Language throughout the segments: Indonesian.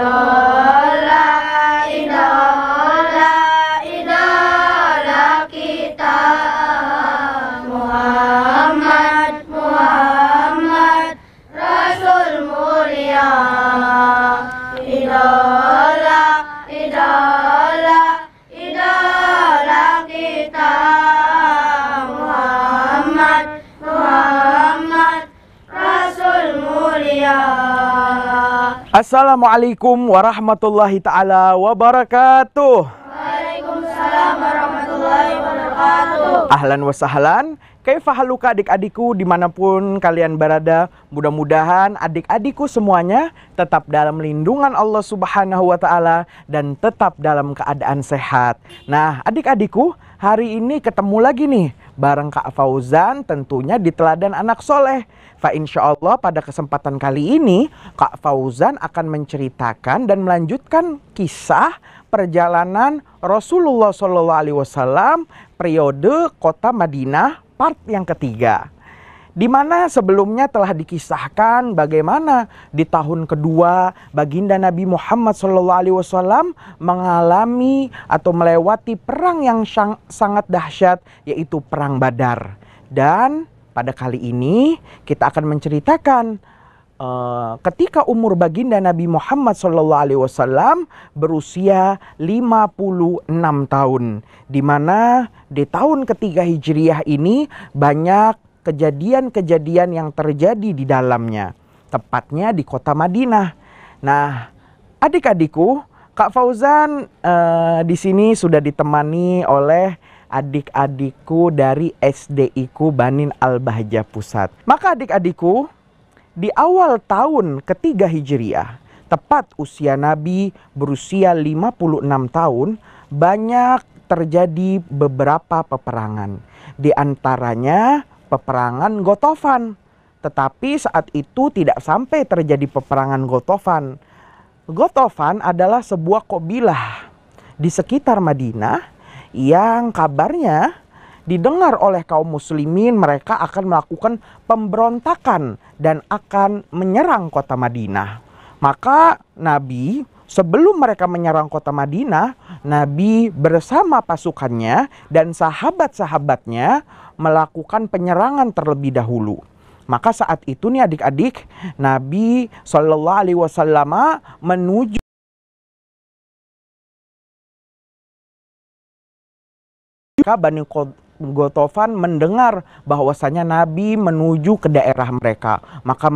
Idola, idola, idola kita Muhammad, Muhammad, Rasul mulia. Idola, idola, idola kita Muhammad, Muhammad, Rasul mulia. Assalamualaikum warahmatullahi ta'ala wabarakatuh. Waalaikumsalam warahmatullahi wabarakatuh. Ahlan wa sahlan. Kaifa haluka adik-adikku dimanapun kalian berada. Mudah-mudahan adik-adikku semuanya tetap dalam lindungan Allah Subhanahu wa ta'ala dan tetap dalam keadaan sehat. Nah adik-adikku, hari ini ketemu lagi nih bareng Kak Fauzan, tentunya di Teladan Anak Soleh. Fa insyaallah pada kesempatan kali ini Kak Fauzan akan menceritakan dan melanjutkan kisah perjalanan Rasulullah SAW periode kota Madinah part yang ketiga, di mana sebelumnya telah dikisahkan bagaimana di tahun kedua baginda Nabi Muhammad SAW mengalami atau melewati perang yang sangat dahsyat, yaitu perang Badar. Dan pada kali ini kita akan menceritakan ketika umur baginda Nabi Muhammad SAW berusia 56 tahun, di mana di tahun ketiga Hijriah ini banyak kejadian-kejadian yang terjadi di dalamnya, tepatnya di kota Madinah. Nah, adik-adikku, Kak Fauzan di sini sudah ditemani oleh adik-adikku dari SDI-ku Banin Al-Bahjah Pusat. Maka adik-adikku, di awal tahun ketiga Hijriah, tepat usia Nabi berusia 56 tahun, banyak terjadi beberapa peperangan. Di antaranya peperangan Gotofan. Tetapi saat itu tidak sampai terjadi peperangan Gotofan. Gotofan adalah sebuah kabilah di sekitar Madinah yang kabarnya didengar oleh kaum muslimin mereka akan melakukan pemberontakan dan akan menyerang kota Madinah. Maka Nabi, sebelum mereka menyerang kota Madinah, Nabi bersama pasukannya dan sahabat-sahabatnya melakukan penyerangan terlebih dahulu. Maka saat itu nih adik-adik, Nabi SAW menuju Bani Gotofan mendengar bahwasanya Nabi menuju ke daerah mereka. Maka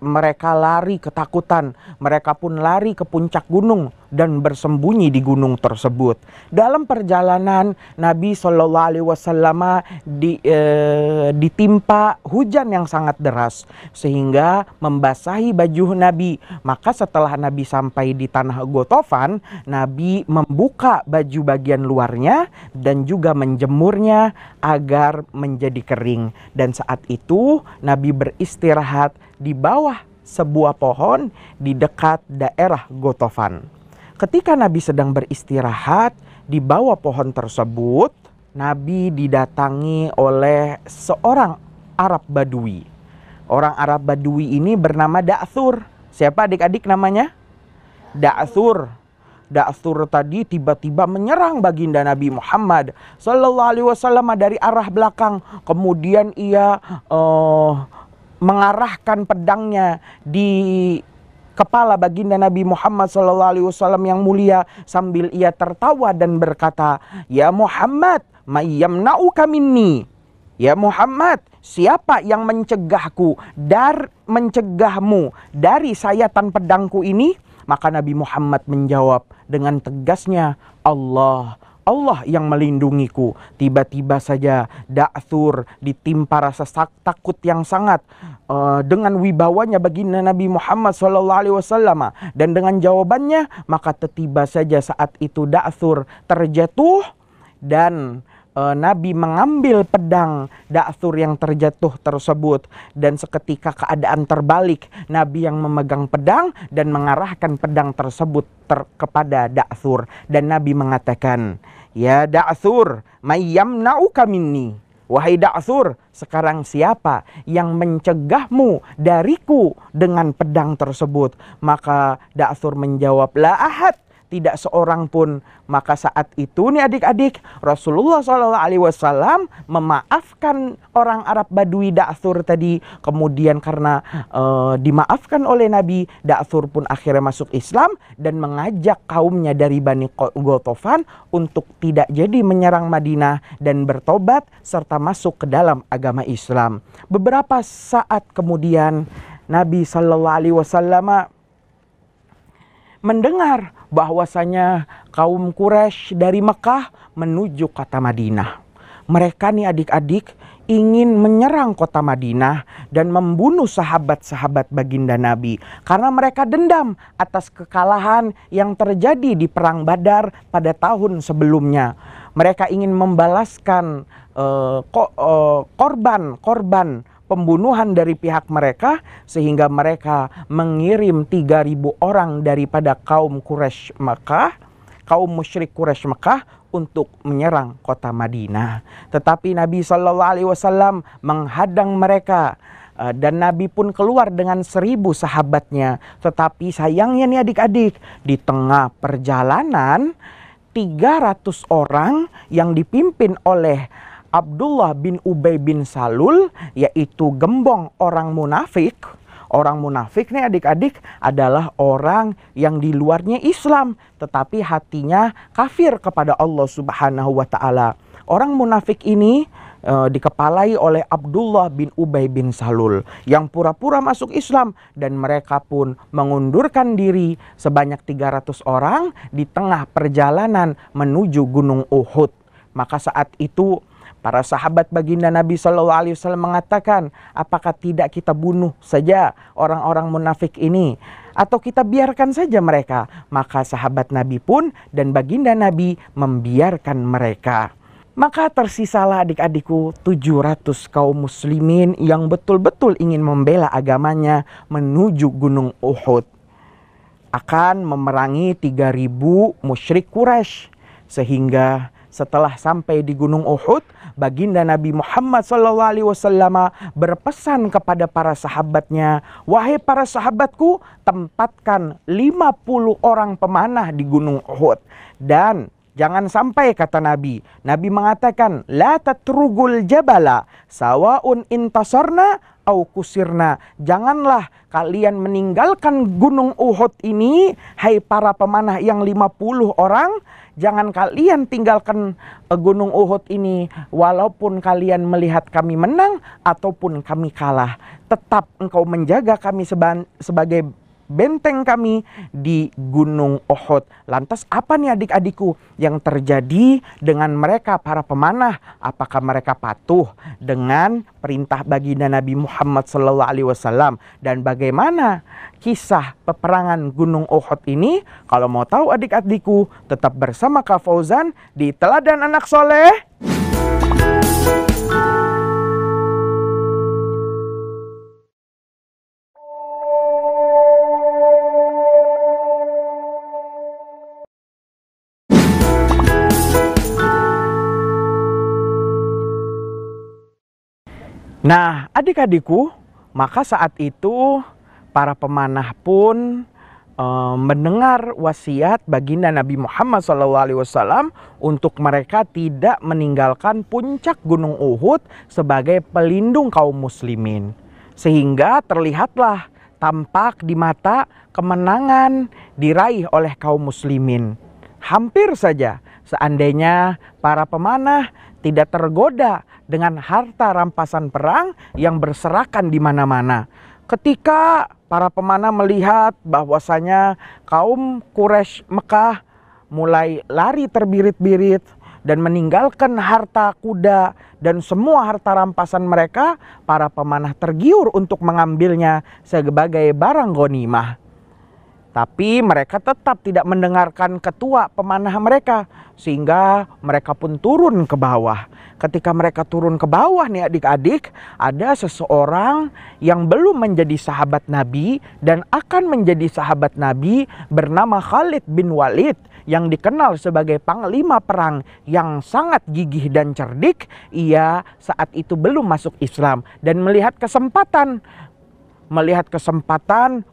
mereka lari ketakutan. Mereka pun lari ke puncak gunung dan bersembunyi di gunung tersebut. Dalam perjalanan Nabi SAW ditimpa hujan yang sangat deras sehingga membasahi baju Nabi. Maka setelah Nabi sampai di tanah Gotofan, Nabi membuka baju bagian luarnya dan juga menjemurnya agar menjadi kering. Dan saat itu Nabi beristirahat di bawah sebuah pohon di dekat daerah Gotofan. Ketika Nabi sedang beristirahat di bawah pohon tersebut, Nabi didatangi oleh seorang Arab Badui. Orang Arab Badui ini bernama Da'thur. Siapa adik-adik namanya? Da'thur. Da'thur tadi tiba-tiba menyerang baginda Nabi Muhammad SAW dari arah belakang. Kemudian ia mengarahkan pedangnya di kepala baginda Nabi Muhammad SAW yang mulia sambil ia tertawa dan berkata, "Ya Muhammad, mayyamna'uka minni." Ya Muhammad, siapa yang mencegahmu dari sayatan pedangku ini? Maka Nabi Muhammad menjawab dengan tegasnya, Allah yang melindungiku. Tiba-tiba saja Da'thur ditimpa rasa takut yang sangat dengan wibawanya baginda Nabi Muhammad SAW. Dan dengan jawabannya, maka tiba saja saat itu Da'thur terjatuh dan Nabi mengambil pedang Da'thur yang terjatuh tersebut. Dan seketika keadaan terbalik, Nabi yang memegang pedang dan mengarahkan pedang tersebut kepada Da'thur. Dan Nabi mengatakan, "Ya Da'thur, mayyamna'uka minni." Wahai Da'thur, sekarang siapa yang mencegahmu dariku dengan pedang tersebut? Maka Da'thur menjawab, la ahad, tidak seorang pun. Maka saat itu nih adik-adik, Rasulullah SAW memaafkan orang Arab Badui Da'thur tadi. Kemudian karena dimaafkan oleh Nabi, Da'thur pun akhirnya masuk Islam dan mengajak kaumnya dari Bani Ghatafan untuk tidak jadi menyerang Madinah dan bertobat serta masuk ke dalam agama Islam. Beberapa saat kemudian Nabi SAW mendengar bahwasanya kaum Quraisy dari Mekah menuju kota Madinah. Mereka nih adik-adik ingin menyerang kota Madinah dan membunuh sahabat-sahabat baginda Nabi. Karena mereka dendam atas kekalahan yang terjadi di perang Badar pada tahun sebelumnya. Mereka ingin membalaskan korban pembunuhan dari pihak mereka, sehingga mereka mengirim 3.000 orang daripada kaum Quraisy Mekah, kaum musyrik Quraisy Mekah untuk menyerang kota Madinah. Tetapi Nabi SAW menghadang mereka. Dan Nabi pun keluar dengan 1.000 sahabatnya. Tetapi sayangnya nih adik-adik, di tengah perjalanan 300 orang yang dipimpin oleh Abdullah bin Ubay bin Salul, yaitu gembong orang munafik. Orang munafik nih adik-adik adalah orang yang di luarnya Islam tetapi hatinya kafir kepada Allah Subhanahu wa taala. Orang munafik ini dikepalai oleh Abdullah bin Ubay bin Salul yang pura-pura masuk Islam, dan mereka pun mengundurkan diri sebanyak 300 orang di tengah perjalanan menuju Gunung Uhud. Maka saat itu para sahabat baginda Nabi SAW mengatakan, apakah tidak kita bunuh saja orang-orang munafik ini? Atau kita biarkan saja mereka? Maka sahabat Nabi pun dan baginda Nabi membiarkan mereka. Maka tersisalah adik-adikku 700 kaum muslimin yang betul-betul ingin membela agamanya menuju Gunung Uhud. Akan memerangi 3.000 musyrik Quraisy. Sehingga setelah sampai di Gunung Uhud, baginda Nabi Muhammad SAW berpesan kepada para sahabatnya, wahai para sahabatku, tempatkan 50 orang pemanah di Gunung Uhud. Dan jangan sampai, kata Nabi, Nabi mengatakan, la tatrugul jabala sawaun intasarna au kusirna. Janganlah kalian meninggalkan Gunung Uhud ini, hai para pemanah yang 50 orang. Jangan kalian tinggalkan Gunung Uhud ini walaupun kalian melihat kami menang ataupun kami kalah. Tetap engkau menjaga kami sebagai benteng kami di Gunung Uhud. Lantas apa nih adik-adikku yang terjadi dengan mereka para pemanah? Apakah mereka patuh dengan perintah baginda Nabi Muhammad SAW? Dan bagaimana kisah peperangan Gunung Uhud ini? Kalau mau tahu adik-adikku, tetap bersama Kak Fauzan di Teladan Anak Soleh. Nah, adik-adikku, maka saat itu para pemanah pun mendengar wasiat baginda Nabi Muhammad SAW untuk mereka tidak meninggalkan puncak Gunung Uhud sebagai pelindung kaum muslimin. Sehingga terlihatlah tampak di mata kemenangan diraih oleh kaum muslimin. Hampir saja seandainya para pemanah tidak tergoda dengan harta rampasan perang yang berserakan di mana-mana. Ketika para pemanah melihat bahwasanya kaum Quraisy Mekah mulai lari terbirit-birit dan meninggalkan harta kuda dan semua harta rampasan mereka, para pemanah tergiur untuk mengambilnya sebagai barang ghanimah. Tapi mereka tetap tidak mendengarkan ketua pemanah mereka, sehingga mereka pun turun ke bawah. Ketika mereka turun ke bawah nih adik-adik, ada seseorang yang belum menjadi sahabat Nabi dan akan menjadi sahabat Nabi bernama Khalid bin Walid, yang dikenal sebagai panglima perang yang sangat gigih dan cerdik. Ia saat itu belum masuk Islam dan melihat kesempatan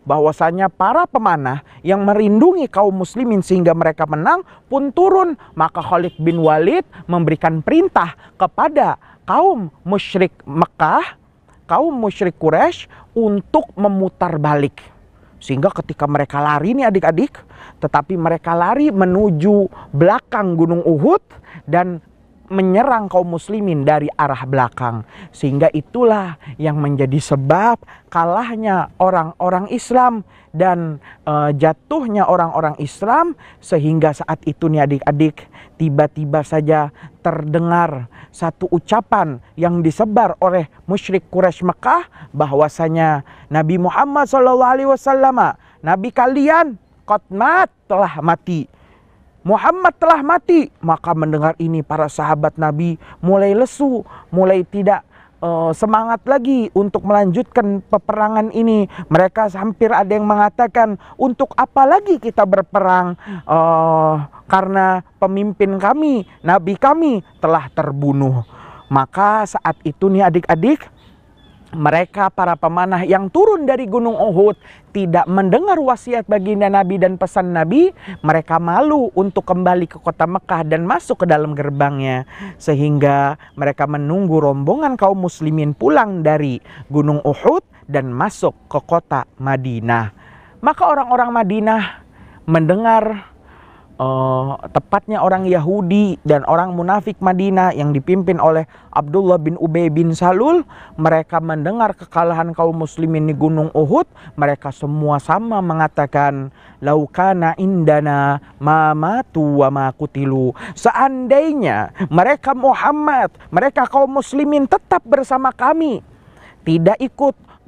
bahwasanya para pemanah yang merindungi kaum muslimin sehingga mereka menang pun turun. Maka Khalid bin Walid memberikan perintah kepada kaum musyrik Mekah, kaum musyrik Quraisy untuk memutar balik. Sehingga ketika mereka lari nih adik-adik, tetapi mereka lari menuju belakang Gunung Uhud dan menyerang kaum muslimin dari arah belakang. Sehingga itulah yang menjadi sebab kalahnya orang-orang Islam dan jatuhnya orang-orang Islam. Sehingga saat itu nih adik-adik, tiba-tiba saja terdengar satu ucapan yang disebar oleh musyrik Quraisy Mekah, bahwasanya Nabi Muhammad SAW, Nabi kalian telah mati. Muhammad telah mati. Maka mendengar ini para sahabat Nabi mulai lesu, mulai tidak semangat lagi untuk melanjutkan peperangan ini. Mereka hampir ada yang mengatakan, untuk apa lagi kita berperang, karena pemimpin kami, Nabi kami telah terbunuh. Maka saat itu nih adik-adik, mereka para pemanah yang turun dari Gunung Uhud tidak mendengar wasiat baginda Nabi dan pesan Nabi. Mereka malu untuk kembali ke kota Mekah dan masuk ke dalam gerbangnya. Sehingga mereka menunggu rombongan kaum muslimin pulang dari Gunung Uhud dan masuk ke kota Madinah. Maka orang-orang Madinah mendengar, tepatnya orang Yahudi dan orang munafik Madinah yang dipimpin oleh Abdullah bin Ubay bin Salul, mereka mendengar kekalahan kaum muslimin di Gunung Uhud. Mereka semua sama mengatakan, laukana indana ma matu wa ma kutilu. Seandainya mereka Muhammad, mereka kaum muslimin tetap bersama kami,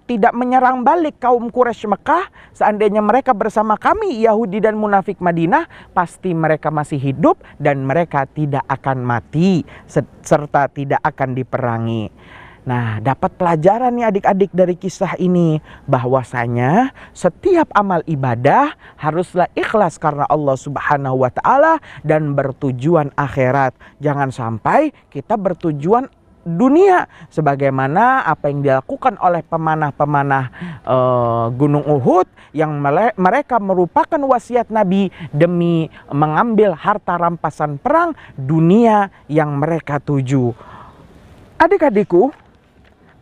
tidak menyerang balik kaum Quraisy Mekah, seandainya mereka bersama kami Yahudi dan munafik Madinah, pasti mereka masih hidup dan mereka tidak akan mati serta tidak akan diperangi. Nah, dapat pelajaran nih adik-adik dari kisah ini, bahwasanya setiap amal ibadah haruslah ikhlas karena Allah Subhanahu wa taala dan bertujuan akhirat. Jangan sampai kita bertujuan dunia, sebagaimana apa yang dilakukan oleh pemanah-pemanah Gunung Uhud, yang mereka merupakan wasiat Nabi demi mengambil harta rampasan perang dunia yang mereka tuju. Adik-adikku,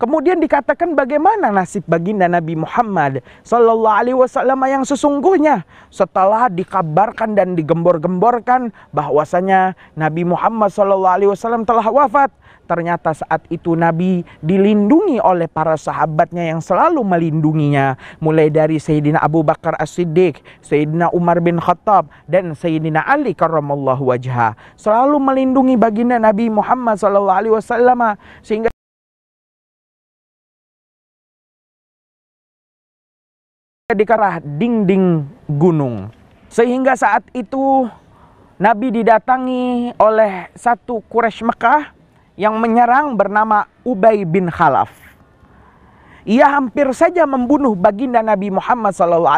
kemudian dikatakan bagaimana nasib baginda Nabi Muhammad SAW yang sesungguhnya setelah dikabarkan dan digembor-gemborkan bahwasanya Nabi Muhammad SAW telah wafat. Ternyata saat itu Nabi dilindungi oleh para sahabatnya yang selalu melindunginya. Mulai dari Sayyidina Abu Bakar As-Siddiq, Sayyidina Umar bin Khattab, dan Sayyidina Ali karramallahu wajhah. Selalu melindungi baginda Nabi Muhammad SAW. Sehingga dikerah dinding gunung. Sehingga saat itu Nabi didatangi oleh satu Quraisy Mekah yang menyerang bernama Ubay bin Khalaf. Ia hampir saja membunuh baginda Nabi Muhammad SAW.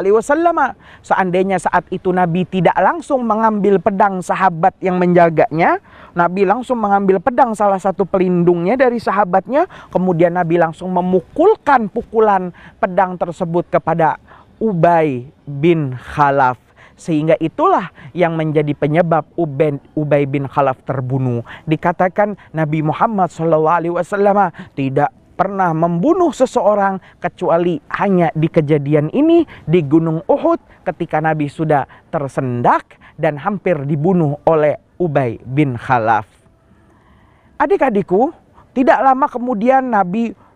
Seandainya saat itu Nabi tidak langsung mengambil pedang sahabat yang menjaganya, Nabi langsung mengambil pedang salah satu pelindungnya dari sahabatnya. Kemudian Nabi langsung memukulkan pukulan pedang tersebut kepada Ubay bin Khalaf. Sehingga itulah yang menjadi penyebab Ubay bin Khalaf terbunuh. Dikatakan Nabi Muhammad SAW tidak pernah membunuh seseorang kecuali hanya di kejadian ini di Gunung Uhud, ketika Nabi sudah tersendak dan hampir dibunuh oleh Ubay bin Khalaf. Adik-adikku, tidak lama kemudian Nabi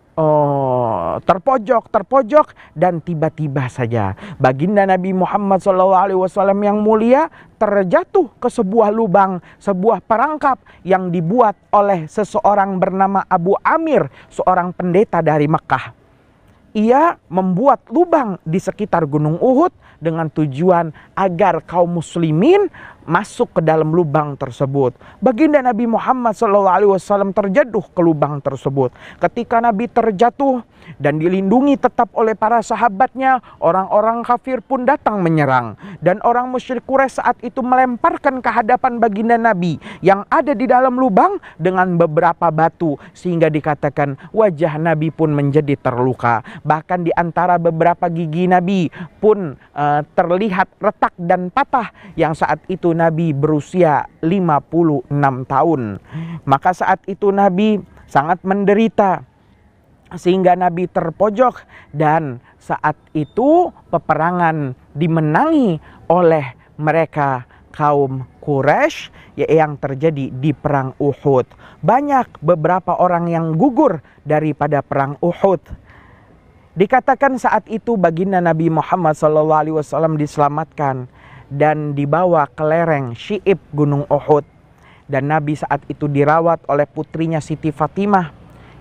terpojok dan tiba-tiba saja baginda Nabi Muhammad SAW yang mulia terjatuh ke sebuah lubang, sebuah perangkap yang dibuat oleh seseorang bernama Abu Amir, seorang pendeta dari Mekah. Ia membuat lubang di sekitar Gunung Uhud dengan tujuan agar kaum muslimin masuk ke dalam lubang tersebut. Baginda Nabi Muhammad SAW terjatuh ke lubang tersebut. Ketika Nabi terjatuh dan dilindungi tetap oleh para sahabatnya, orang-orang kafir pun datang menyerang. Dan orang musyrik Quraisy saat itu melemparkan ke hadapan baginda Nabi yang ada di dalam lubang dengan beberapa batu, sehingga dikatakan wajah Nabi pun menjadi terluka. Bahkan di antara beberapa gigi Nabi pun terlihat retak dan patah, yang saat itu Nabi berusia 56 tahun. Maka saat itu Nabi sangat menderita sehingga Nabi terpojok, dan saat itu peperangan dimenangi oleh mereka kaum Quraisy yang terjadi di perang Uhud. Banyak beberapa orang yang gugur daripada perang Uhud. Dikatakan saat itu baginda Nabi Muhammad SAW diselamatkan dan dibawa ke lereng Syi'ib Gunung Uhud. Dan Nabi saat itu dirawat oleh putrinya Siti Fatimah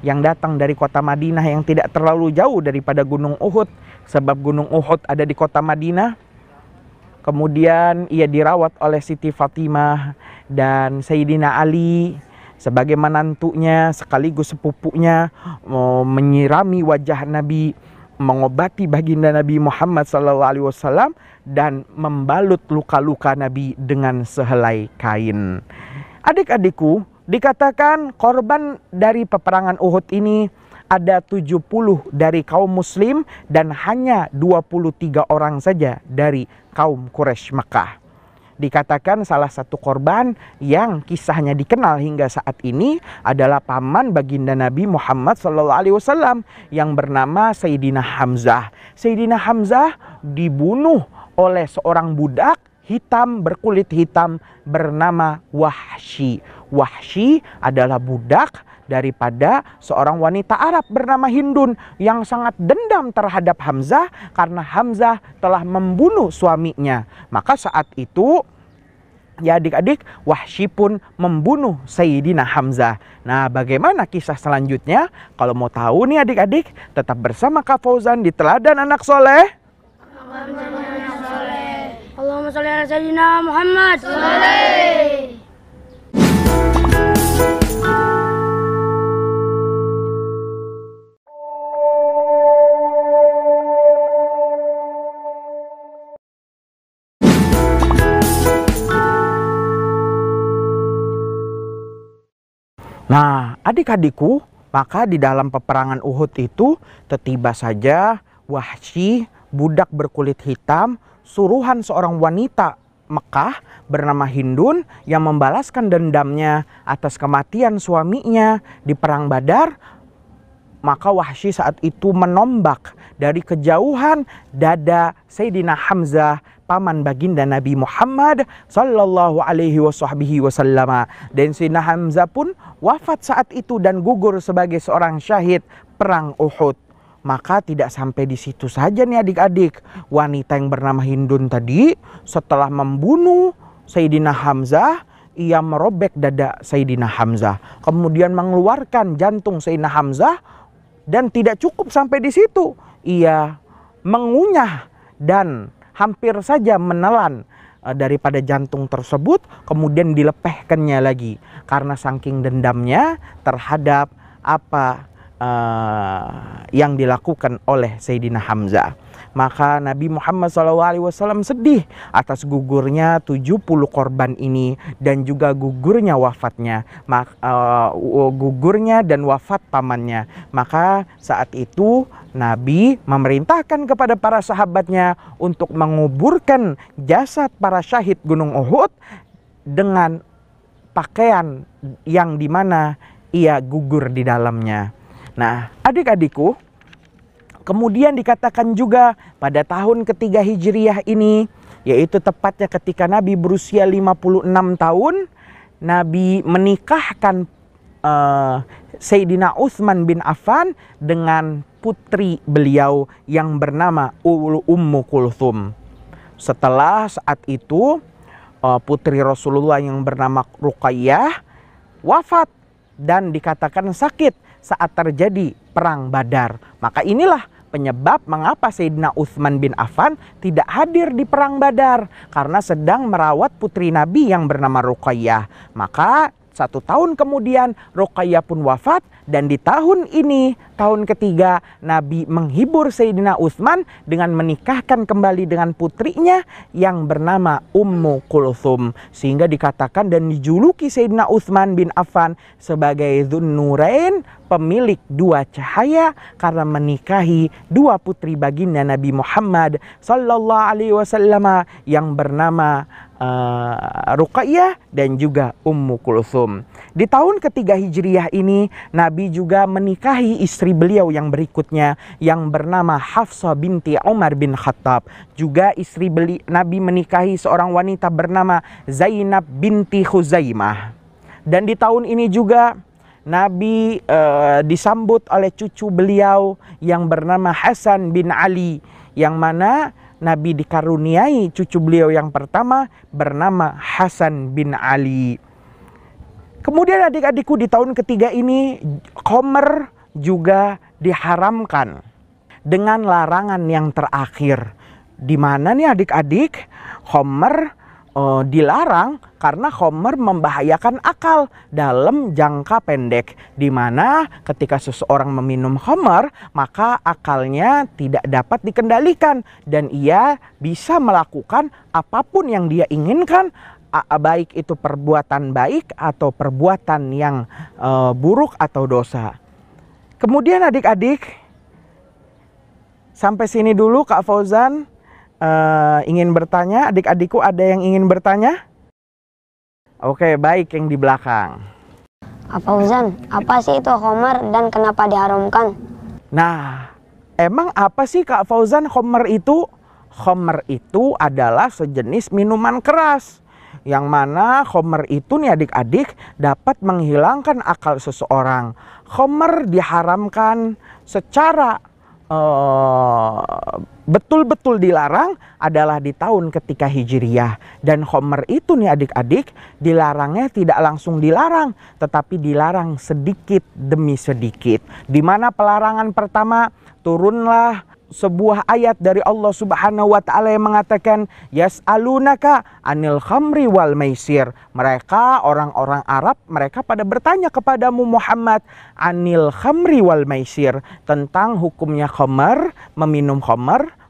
yang datang dari kota Madinah yang tidak terlalu jauh daripada Gunung Uhud, sebab Gunung Uhud ada di kota Madinah. Kemudian ia dirawat oleh Siti Fatimah dan Sayyidina Ali sebagai menantunya sekaligus sepupunya, menyirami wajah Nabi, mengobati baginda Nabi Muhammad SAW dan membalut luka-luka Nabi dengan sehelai kain. Adik-adikku, dikatakan korban dari peperangan Uhud ini ada 70 dari kaum muslim dan hanya 23 orang saja dari kaum Quraisy Makkah. Dikatakan salah satu korban yang kisahnya dikenal hingga saat ini adalah paman baginda Nabi Muhammad SAW yang bernama Sayyidina Hamzah. Sayyidina Hamzah dibunuh oleh seorang budak hitam berkulit hitam bernama Wahsy. Wahsy adalah budak daripada seorang wanita Arab bernama Hindun yang sangat dendam terhadap Hamzah karena Hamzah telah membunuh suaminya. Maka saat itu, ya adik-adik, Wahsy pun membunuh Sayyidina Hamzah. Nah, bagaimana kisah selanjutnya? Kalau mau tahu nih adik-adik, tetap bersama Kak Fauzan di Teladan Anak Soleh. Allahumma sholli ala sayyidina Muhammad. Sallallahu. Nah, adik-adikku, maka di dalam peperangan Uhud itu tiba saja Wahsy, budak berkulit hitam, suruhan seorang wanita Mekah bernama Hindun yang membalaskan dendamnya atas kematian suaminya di perang Badar. Maka Wahsy saat itu menombak dari kejauhan dada Sayyidina Hamzah, paman baginda Nabi Muhammad sallallahu alaihi wasallam. Dan Sayyidina Hamzah pun wafat saat itu dan gugur sebagai seorang syahid perang Uhud. Maka tidak sampai di situ saja nih adik-adik. Wanita yang bernama Hindun tadi setelah membunuh Sayyidina Hamzah, ia merobek dada Sayyidina Hamzah, kemudian mengeluarkan jantung Sayyidina Hamzah. Dan tidak cukup sampai di situ, ia mengunyah dan hampir saja menelan daripada jantung tersebut, kemudian dilepehkannya lagi karena saking dendamnya terhadap apa yang dilakukan oleh Sayyidina Hamzah. Maka Nabi Muhammad SAW sedih atas gugurnya 70 korban ini dan juga gugurnya wafatnya, gugurnya dan wafat pamannya. Maka saat itu Nabi memerintahkan kepada para sahabatnya untuk menguburkan jasad para syahid Gunung Uhud dengan pakaian yang dimana ia gugur di dalamnya. Nah, adik-adikku, kemudian dikatakan juga pada tahun ketiga Hijriyah ini, yaitu tepatnya ketika Nabi berusia 56 tahun, Nabi menikahkan Sayyidina Utsman bin Affan dengan putri beliau yang bernama Ummu Kulthum. Setelah saat itu, putri Rasulullah yang bernama Ruqayyah wafat dan dikatakan sakit saat terjadi perang Badar. Maka inilah penyebab mengapa Sayyidina Utsman bin Affan tidak hadir di perang Badar, karena sedang merawat putri Nabi yang bernama Ruqayyah. Maka 1 tahun kemudian Ruqayyah pun wafat, dan di tahun ini, tahun ketiga, Nabi menghibur Sayyidina Utsman dengan menikahkan kembali dengan putrinya yang bernama Ummu Kulthum, sehingga dikatakan dan dijuluki Sayyidina Utsman bin Affan sebagai Dzunnurain, pemilik 2 cahaya, karena menikahi 2 putri baginda Nabi Muhammad sallallahu alaihi wasallam yang bernama Ruqayyah dan juga Ummu Kulthum. Di tahun ketiga Hijriyah ini Nabi juga menikahi istri beliau yang berikutnya yang bernama Hafsah binti Umar bin Khattab. Juga Nabi menikahi seorang wanita bernama Zainab binti Khuzaimah. Dan di tahun ini juga Nabi disambut oleh cucu beliau yang bernama Hasan bin Ali, yang mana Nabi dikaruniai cucu beliau yang pertama bernama Hasan bin Ali. Kemudian adik-adikku, di tahun ketiga ini khamr juga diharamkan dengan larangan yang terakhir. Di mana nih adik-adik, khamr dilarang karena khamr membahayakan akal dalam jangka pendek, di mana ketika seseorang meminum khamr maka akalnya tidak dapat dikendalikan dan ia bisa melakukan apapun yang dia inginkan, baik itu perbuatan baik atau perbuatan yang buruk atau dosa. Kemudian adik-adik, sampai sini dulu Kak Fauzan ingin bertanya. Adik-adikku ada yang ingin bertanya? Oke, baik, yang di belakang. Kak Fauzan, apa sih itu khamr dan kenapa diharamkan? Nah, emang apa sih Kak Fauzan khamr itu? Khamr itu adalah sejenis minuman keras, yang mana khamr itu nih adik-adik dapat menghilangkan akal seseorang. Khamr diharamkan secara betul-betul dilarang adalah di tahun ketika Hijriyah. Dan khamr itu nih adik-adik dilarangnya tidak langsung dilarang, tetapi dilarang sedikit demi sedikit. Di mana pelarangan pertama, turunlah sebuah ayat dari Allah Subhanahu wa taala yang mengatakan yas'alunaka anil khamri wal maisir. Mereka orang-orang Arab, mereka pada bertanya kepadamu Muhammad anil khamri wal maisir, tentang hukumnya khamr,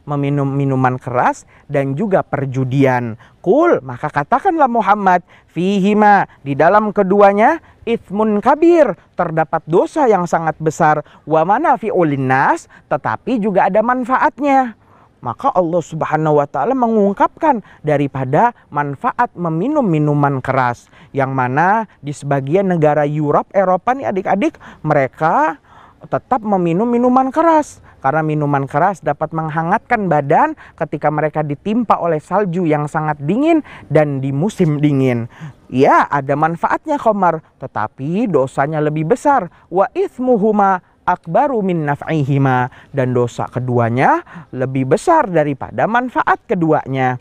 meminum minuman keras dan juga perjudian. Qul, maka katakanlah Muhammad, fihima, di dalam keduanya itsmun kabir, terdapat dosa yang sangat besar, wa manafi'ul linnas, tetapi juga ada manfaatnya. Maka Allah Subhanahu wa taala mengungkapkan daripada manfaat meminum minuman keras, yang mana di sebagian negara Eropa nih adik-adik, mereka tetap meminum minuman keras karena minuman keras dapat menghangatkan badan ketika mereka ditimpa oleh salju yang sangat dingin dan di musim dingin. Ya, ada manfaatnya khamr, tetapi dosanya lebih besar. Wa itsmuhuma akbaru min naf'ihima, dan dosa keduanya lebih besar daripada manfaat keduanya.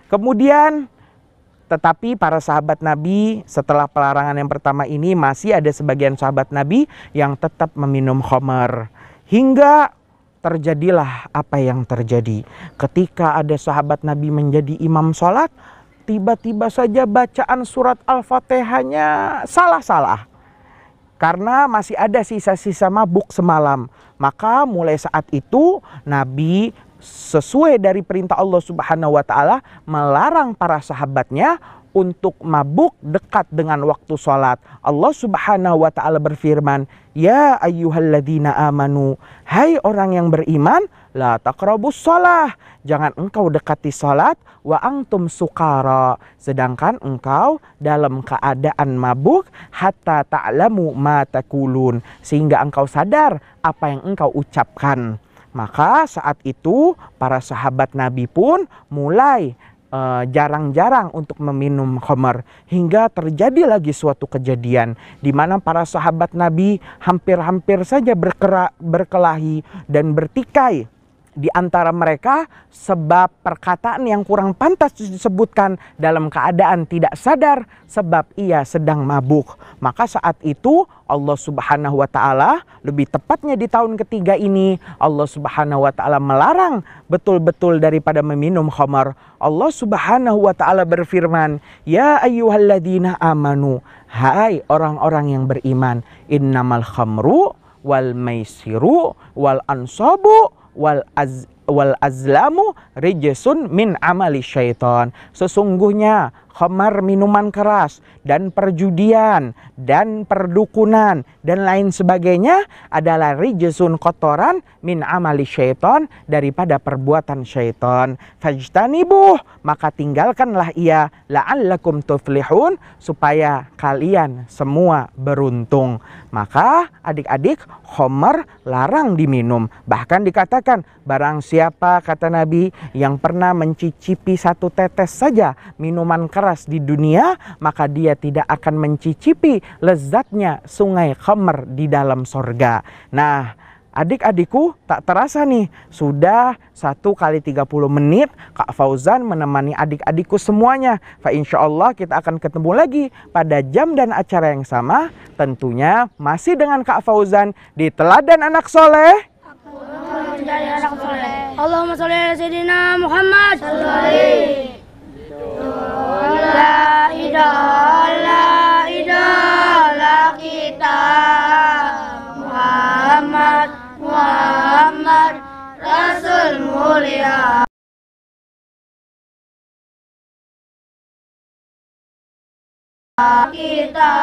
Kemudian tetapi para sahabat Nabi setelah pelarangan yang pertama ini masih ada sebagian sahabat Nabi yang tetap meminum khamr. Hingga terjadilah apa yang terjadi. Ketika ada sahabat Nabi menjadi imam sholat, tiba-tiba saja bacaan surat Al-Fatihahnya salah-salah. Karena masih ada sisa-sisa mabuk semalam. Maka mulai saat itu Nabi sesuai dari perintah Allah Subhanahu wa taala melarang para sahabatnya untuk mabuk dekat dengan waktu sholat. Allah Subhanahu wa taala berfirman, ya ayyuhalladzina amanu, hai orang yang beriman, la taqrabus shalah, jangan engkau dekati sholat, wa antum sukara, sedangkan engkau dalam keadaan mabuk, hatta ta'lamu ma taqulun, sehingga engkau sadar apa yang engkau ucapkan. Maka saat itu para sahabat Nabi pun mulai jarang-jarang untuk meminum khamr, hingga terjadi lagi suatu kejadian di mana para sahabat Nabi hampir-hampir saja berkelahi dan bertikai di antara mereka sebab perkataan yang kurang pantas disebutkan dalam keadaan tidak sadar sebab ia sedang mabuk. Maka saat itu Allah Subhanahu wa taala, lebih tepatnya di tahun ketiga ini, Allah Subhanahu wa taala melarang betul-betul daripada meminum khamar. Allah Subhanahu wa taala berfirman, "Ya ayyuhalladzina amanu," hai orang-orang yang beriman, "innamal khamru wal maisiru wal ansabu wal azlamu rijsun min amali syaitan." Sesungguhnya khamar, minuman keras, dan perjudian, dan perdukunan, dan lain sebagainya adalah rijsun, kotoran, min amali syaitan, daripada perbuatan syaitan. Fajtanibuh, maka tinggalkanlah ia, la'allakum tuflihun, supaya kalian semua beruntung. Maka adik-adik, khamar larang diminum. Bahkan dikatakan, barang siapa, kata Nabi, yang pernah mencicipi satu tetes saja minuman keras di dunia, maka dia tidak akan mencicipi lezatnya sungai khamr di dalam sorga. Nah, adik-adikku, tak terasa nih, sudah 1 kali 30 menit Kak Fauzan menemani adik-adikku semuanya. Fa insyaallah kita akan ketemu lagi pada jam dan acara yang sama, tentunya masih dengan Kak Fauzan di Teladan Anak Soleh. Allahumma sholli ala sayyidina Muhammad. La ilaha illallah kita Muhammad Rasul mulia. Kita